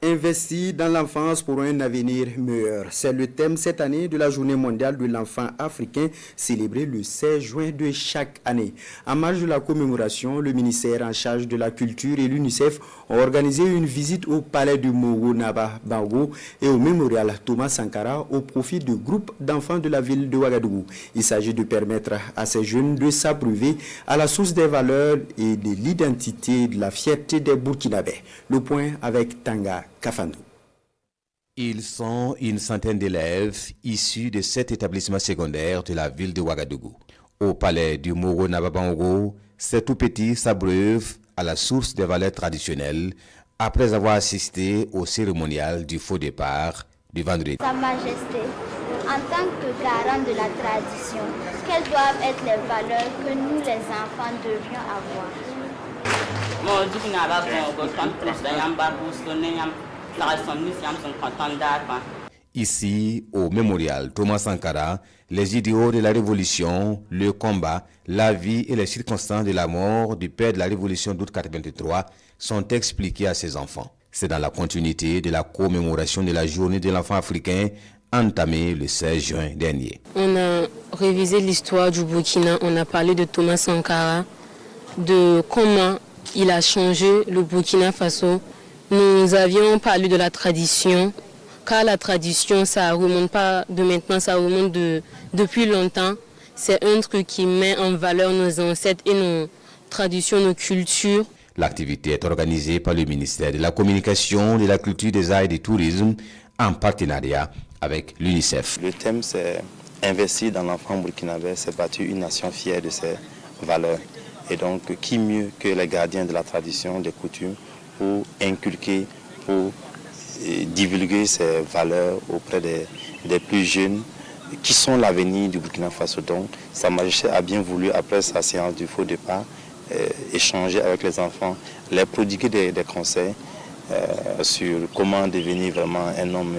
Investis dans l'enfance pour un avenir meilleur. C'est le thème cette année de la Journée mondiale de l'enfant africain célébrée le 16 juin de chaque année. En marge de la commémoration, le ministère en charge de la culture et l'UNICEF ont organisé une visite au palais du Moro Naba Bango et au mémorial Thomas Sankara au profit de groupes d'enfants de la ville de Ouagadougou. Il s'agit de permettre à ces jeunes de s'abreuver à la source des valeurs et de l'identité, de la fierté des Burkinabés. Le point avec Tanga Kafandou. Ils sont une centaine d'élèves issus de 7 établissements secondaires de la ville de Ouagadougou. Au palais du Moro Nababango, ces tout petits s'abreuvent à la source des valeurs traditionnelles après avoir assisté au cérémonial du faux départ du vendredi. Sa Majesté, en tant que garant de la tradition, quelles doivent être les valeurs que nous les enfants devrions avoir? Ici, au mémorial Thomas Sankara, les idéaux de la Révolution, le combat, la vie et les circonstances de la mort du père de la Révolution d'août 1983 sont expliqués à ses enfants. C'est dans la continuité de la commémoration de la journée de l'enfant africain entamée le 16 juin dernier. On a révisé l'histoire du Burkina, on a parlé de Thomas Sankara, de comment il a changé le Burkina Faso. Nous avions parlé de la tradition, car la tradition, ça ne remonte pas de maintenant, ça remonte depuis longtemps. C'est un truc qui met en valeur nos ancêtres et nos traditions, nos cultures. L'activité est organisée par le ministère de la Communication, de la Culture, des Arts et du Tourisme en partenariat avec l'UNICEF. Le thème, c'est investir dans l'enfant burkinabé, c'est bâtir une nation fière de ses valeurs. Et donc, qui mieux que les gardiens de la tradition, des coutumes, pour inculquer, pour divulguer ces valeurs auprès des plus jeunes qui sont l'avenir du Burkina Faso. Donc, Sa Majesté a bien voulu, après sa séance du faux départ, échanger avec les enfants, les prodiguer des conseils sur comment devenir vraiment un homme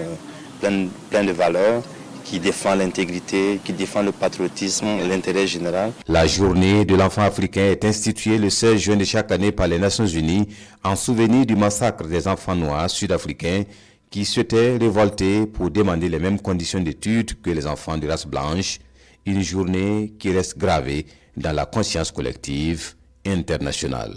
plein de valeurs, qui défend l'intégrité, qui défend le patriotisme, l'intérêt général. La journée de l'enfant africain est instituée le 16 juin de chaque année par les Nations Unies en souvenir du massacre des enfants noirs sud-africains qui souhaitaient révolter pour demander les mêmes conditions d'études que les enfants de race blanche, une journée qui reste gravée dans la conscience collective internationale.